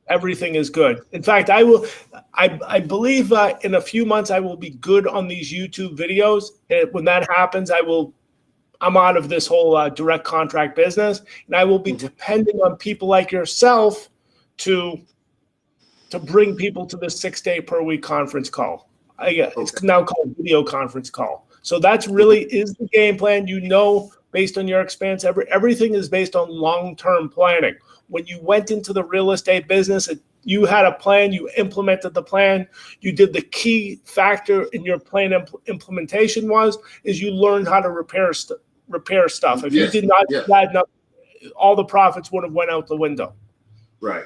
S1: everything is good. In fact, I believe in a few months I will be good on these YouTube videos. And when that happens, I'm out of this whole direct contract business, and I will be depending on people like yourself to bring people to the 6-day per week conference call. It's now called video conference call. So that's really is the game plan. Based on your experience, everything is based on long-term planning. When you went into the real estate business, you had a plan, you implemented the plan, you did the key factor in your plan implementation is you learned how to repair stuff. If you did not do that, all the profits would have went out the window. Right.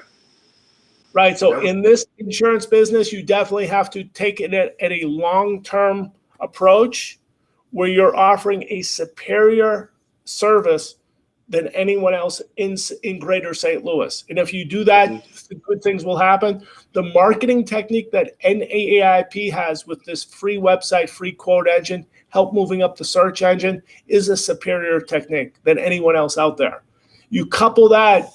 S1: So in this insurance business, you definitely have to take it at a long-term approach, where you're offering a superior service than anyone else in Greater St. Louis. And if you do that, good things will happen. The marketing technique that NAAIP has with this free website, free quote engine, help moving up the search engine, is a superior technique than anyone else out there. You couple that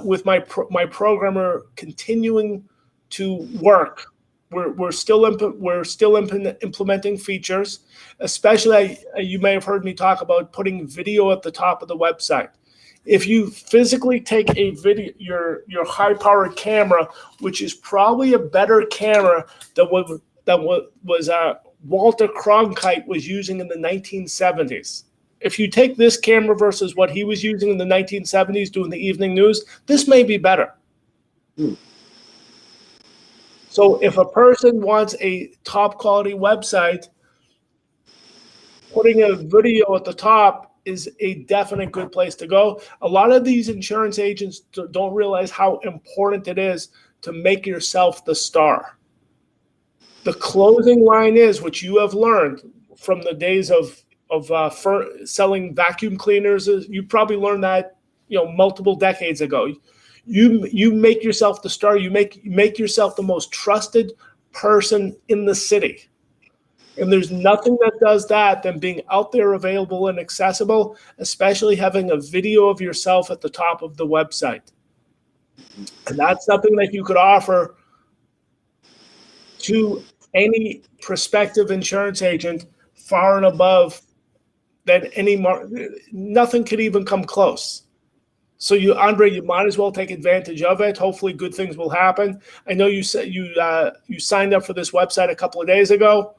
S1: with my programmer continuing to work. We're still implementing features, especially you may have heard me talk about putting video at the top of the website. If you physically take a video, your high-powered camera, which is probably a better camera than what Walter Cronkite was using in the 1970s. If you take this camera versus what he was using in the 1970s doing the evening news, this may be better. So if a person wants a top quality website, putting a video at the top is a definite good place to go. A lot of these insurance agents don't realize how important it is to make yourself the star. The closing line is, which you have learned from the days of selling vacuum cleaners. You probably learned that, multiple decades ago. You make yourself the star. You make yourself the most trusted person in the city. And there's nothing that does that than being out there, available and accessible, especially having a video of yourself at the top of the website. And that's something that you could offer to any prospective insurance agent far and above than nothing could even come close. So Andre, you might as well take advantage of it. Hopefully good things will happen. I know you said you signed up for this website a couple of days ago.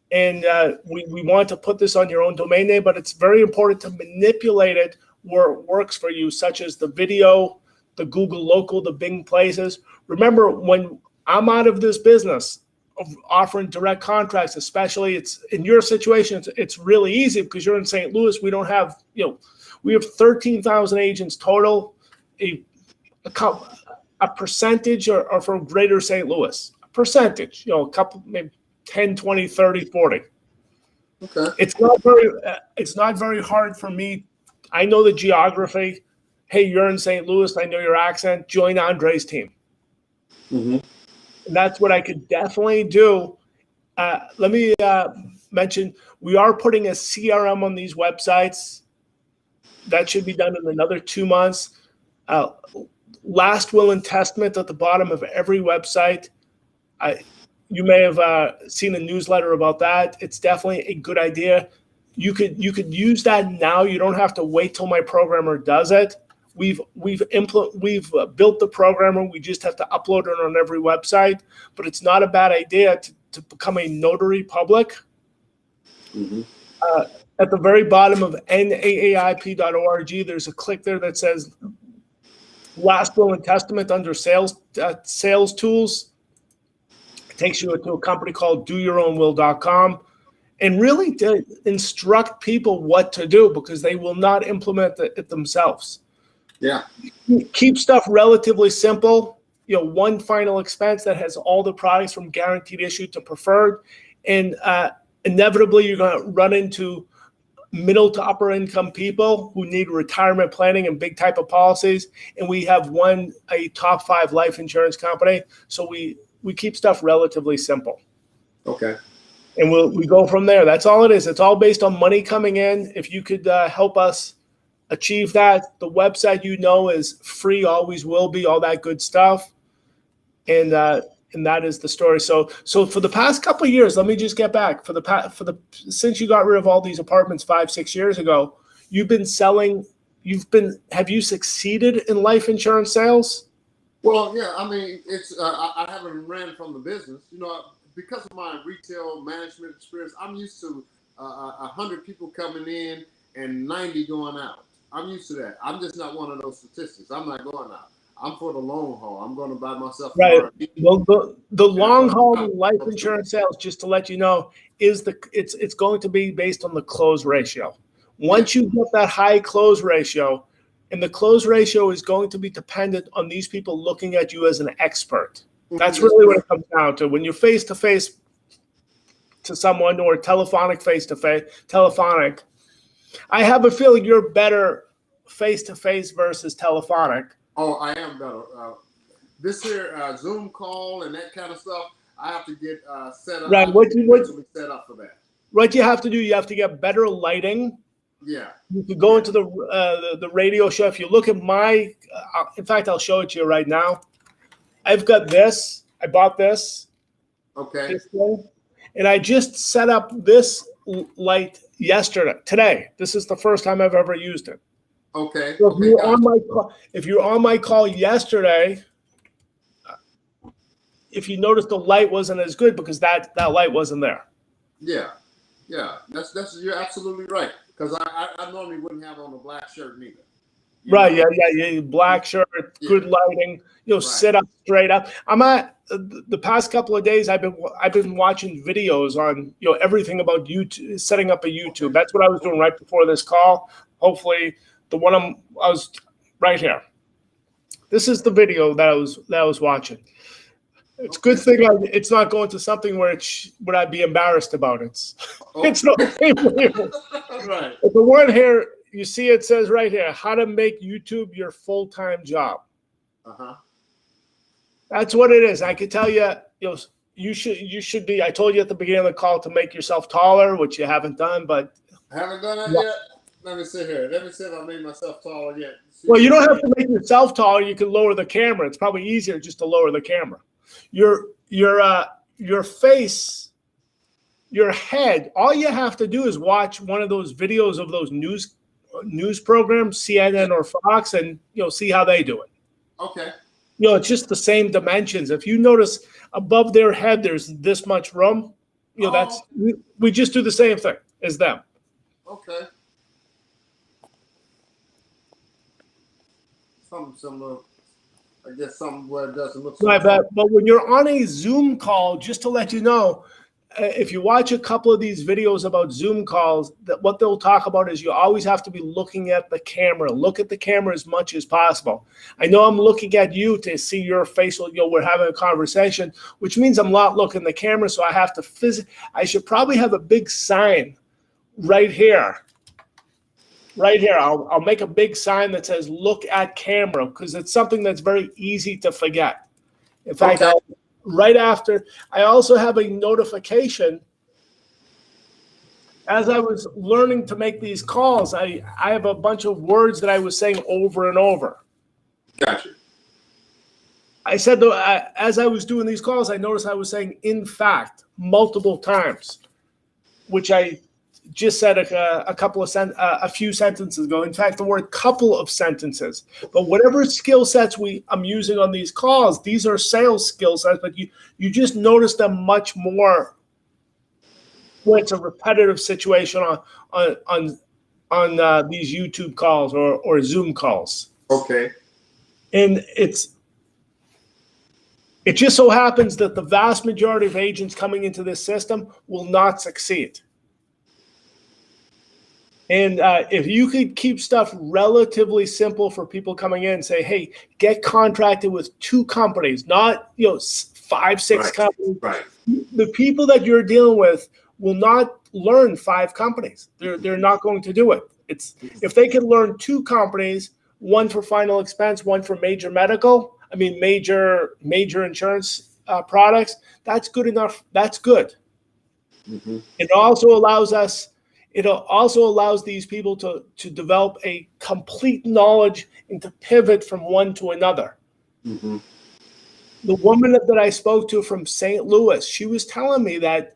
S1: And we want to put this on your own domain name, but it's very important to manipulate it where it works for you, such as the video, the Google Local, the Bing Places. Remember, when I'm out of this business of offering direct contracts, especially it's in your situation, it's really easy because you're in St. Louis. We don't have, we have 13,000 agents total. A percentage are from Greater St. Louis. A percentage, a couple, maybe 10, 20, 30, 40.
S3: Okay.
S1: It's not very hard for me. I know the geography. Hey, you're in St. Louis. I know your accent. Join Andre's team.
S3: Mm-hmm.
S1: And that's what I could definitely do. Let me mention, we are putting a CRM on these websites. That should be done in another 2 months. Last will and testament at the bottom of every website. You may have seen a newsletter about that. It's definitely a good idea. You could use that now. You don't have to wait till my programmer does it. We've built the programmer. We just have to upload it on every website. But it's not a bad idea to become a notary public.
S3: Mm-hmm.
S1: At the very bottom of naaip.org, there's a click there that says Last Will and Testament under sales tools. Takes you to a company called doyourownwill.com, and really to instruct people what to do because they will not implement it themselves.
S3: Yeah.
S1: Keep stuff relatively simple. One final expense that has all the products from guaranteed issue to preferred, and inevitably you're going to run into middle to upper income people who need retirement planning and big type of policies. And we have a top 5 life insurance company, so we keep stuff relatively simple.
S3: Okay.
S1: And we go from there. That's all it is. It's all based on money coming in. If you could help us achieve that, the website is free, always will be, all that good stuff. And that is the story. So for the past couple of years, let me just get back. Since you got rid of all these apartments 5-6 years ago, you've been selling. Have you succeeded in life insurance sales?
S3: Well, yeah, I mean, it's I haven't ran from the business, because of my retail management experience. I'm used to 100 people coming in and 90 going out. I'm used to that. I'm just not one of those statistics. I'm not going out. I'm for the long haul. I'm going to buy myself.
S1: Right. Well, the long haul life insurance sales, just to let you know, it's going to be based on the close ratio. Once you get that high close ratio, and the close ratio is going to be dependent on these people looking at you as an expert. That's really what it comes down to. When you're face-to-face to someone, or telephonic face-to-face, telephonic, I have a feeling you're better face-to-face versus telephonic.
S3: Oh, I am better. This here Zoom call and that kind of stuff, I have to get set up.
S1: Right. What
S3: set up for that?
S1: What you have to do, you have to get better lighting.
S3: Yeah.
S1: You could go into the radio show. If you look at in fact, I'll show it to you right now. I've got this. I bought this.
S3: Okay.
S1: This thing, and I just set up this light today. This is the first time I've ever used it.
S3: Okay.
S1: So if you're on my call yesterday, if you notice, the light wasn't as good because that light wasn't there.
S3: Yeah. That's you're absolutely right. Because I normally wouldn't have on a black shirt neither.
S1: Right, yeah. Black shirt, good lighting. Sit up straight up. I'm at the past couple of days. I've been watching videos on everything about YouTube, setting up a YouTube. That's what I was doing right before this call. Hopefully, the one I was right here. This is the video that I was watching. It's a good thing it's not going to something where I'd be embarrassed about it. It's not right. But the one here, you see, it says right here, how to make YouTube your full-time job. That's what it is. I can tell you, you should be. I told you at the beginning of the call to make yourself taller, which you haven't done, but
S3: I haven't done that yet. Let me see here. Let me see if I made myself taller yet.
S1: Well, you don't have to make yourself taller. You can lower the camera. It's probably easier just to lower the camera. Your face, your head. All you have to do is watch one of those videos of those news programs, CNN or Fox, and see how they do it.
S3: Okay.
S1: It's just the same dimensions. If you notice above their head, there's this much room. That's we just do the same thing as them.
S3: Okay. Something similar. I guess something where it doesn't look so
S1: right, but when you're on a Zoom call, just to let you know, if you watch a couple of these videos about Zoom calls, that what they'll talk about is you always have to be looking at the camera. Look at the camera as much as possible. I know I'm looking at you to see your facial, we're having a conversation, which means I'm not looking at the camera, so I have to I should probably have a big sign right here. Right here, I'll make a big sign that says "Look at camera" because it's something that's very easy to forget. In fact, right after, I also have a notification. As I was learning to make these calls, I have a bunch of words that I was saying over and over.
S3: Gotcha.
S1: I said, as I was doing these calls, I noticed I was saying "in fact" multiple times, which I just said a few sentences ago. In fact, the word "couple of sentences." But whatever skill sets I'm using on these calls, these are sales skill sets. But you just notice them much more when it's a repetitive situation on these YouTube calls or Zoom calls.
S3: Okay.
S1: And it just so happens that the vast majority of agents coming into this system will not succeed. And if you could keep stuff relatively simple for people coming in and say, hey, get contracted with 2 companies, not 5, 6 companies.
S3: Right.
S1: The people that you're dealing with will not learn 5 companies. They're not going to do it. If they can learn 2 companies, one for final expense, one for major insurance products, that's good enough. That's good. Mm-hmm. It also allows these people to develop a complete knowledge and to pivot from one to another. Mm-hmm. The woman that I spoke to from St. Louis, she was telling me that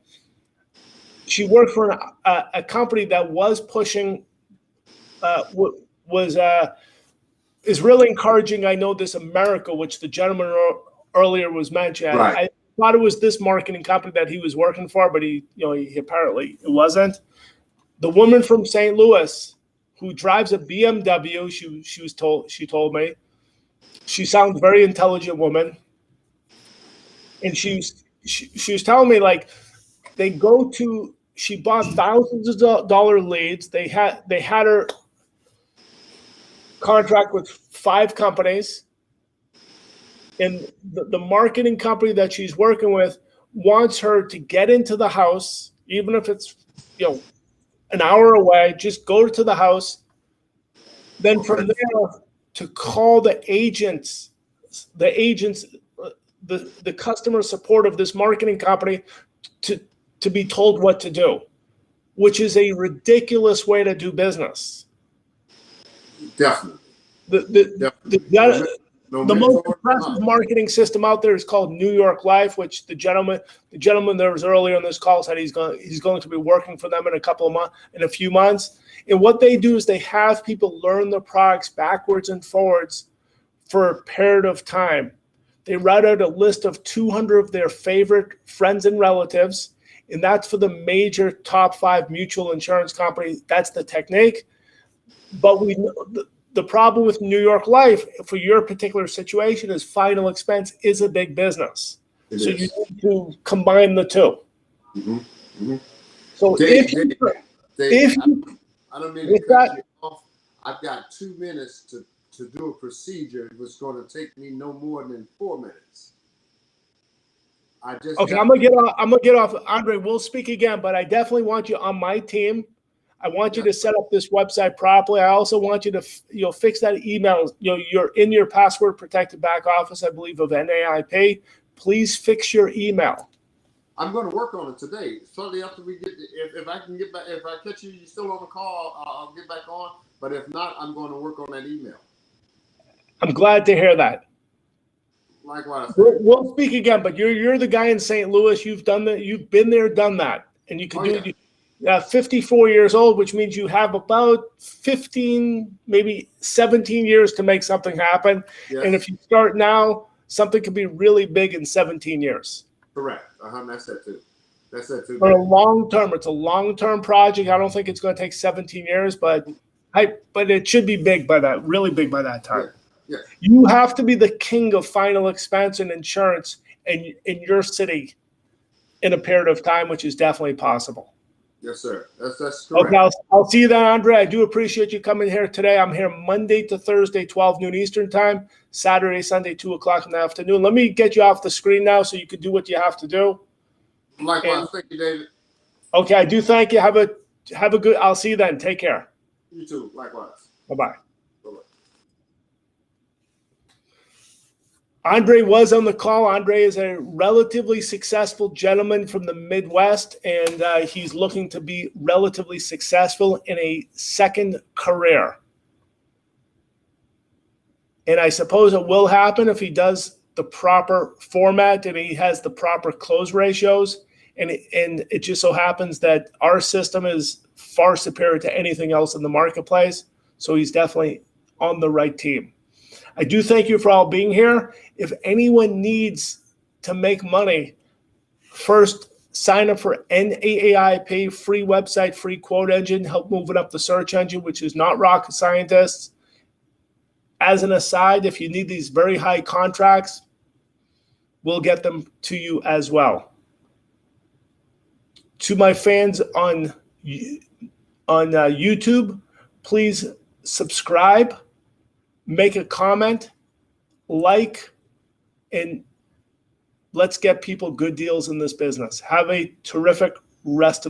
S1: she worked for a company that was pushing, is really encouraging. I know this America, which the gentleman earlier was mentioned. Right. I thought it was this marketing company that he was working for, but he apparently it wasn't. The woman from St. Louis who drives a BMW, she told me, she sounds very intelligent woman. And she was telling me, like, she bought thousands of dollar leads. They had her contract with 5 companies. And the marketing company that she's working with wants her to get into the house, even if it's, an hour away, just go to the house. Then from there to call the customer support of this marketing company to be told what to do, which is a ridiculous way to do business.
S3: Definitely.
S1: The most impressive marketing system out there is called New York Life, which the gentleman that was earlier on this call said he's going to be working for them in a few months. And what they do is they have people learn the products backwards and forwards for a period of time. They write out a list of 200 of their favorite friends and relatives, and that's for the major top 5 mutual insurance companies. That's the technique. But the problem with New York Life for your particular situation is final expense is a big business. So you need to combine the two.
S3: Mm-hmm. Mm-hmm.
S1: So
S3: Dave,
S1: if
S3: I don't mean to cut you off. I've got 2 minutes to do a procedure. It was going to take me no more than 4 minutes. I'm gonna
S1: get off. Andre, we'll speak again, but I definitely want you on my team. I want you to set up this website properly. I also want you to fix that email. You're in your password protected back office, I believe, of NAIP. Please fix your email.
S3: I'm going to work on it today. Shortly after we get, if I can get back, if I catch you, you're still on the call, I'll get back on. But if not, I'm going to work on that email.
S1: I'm glad to hear that.
S3: Likewise.
S1: We'll speak again. But you're the guy in St. Louis. You've done that. You've been there, done that, and you can do it. 54 years old, which means you have about 15, maybe 17 years to make something happen. Yes. And if you start now, something could be really big in 17 years.
S3: Correct. That's it too.
S1: For a long term, it's a long-term project. I don't think it's going to take 17 years, but it should be big by that, really big by that time.
S3: Yeah.
S1: You have to be the king of final expense and insurance in your city in a period of time, which is definitely possible.
S3: Yes, sir. That's correct.
S1: Okay, I'll see you then, Andre. I do appreciate you coming here today. I'm here Monday to Thursday, 12 noon Eastern time, Saturday, Sunday, 2 o'clock in the afternoon. Let me get you off the screen now so you can do what you have to do.
S3: Likewise. Thank you, David.
S1: Okay, I do thank you. Have a good, I'll see you then. Take care.
S3: You too. Likewise.
S1: Bye-bye. Andre was on the call. Andre is a relatively successful gentleman from the Midwest, and he's looking to be relatively successful in a second career. And I suppose it will happen if he does the proper format and he has the proper close ratios. And it just so happens that our system is far superior to anything else in the marketplace. So he's definitely on the right team. I do thank you for all being here. If anyone needs to make money, first sign up for NAAIP, free website, free quote engine, help moving up the search engine, which is not rocket scientists. As an aside, if you need these very high contracts, we'll get them to you as well. To my fans on YouTube, please subscribe, make a comment, like, and let's get people good deals in this business. Have a terrific rest of the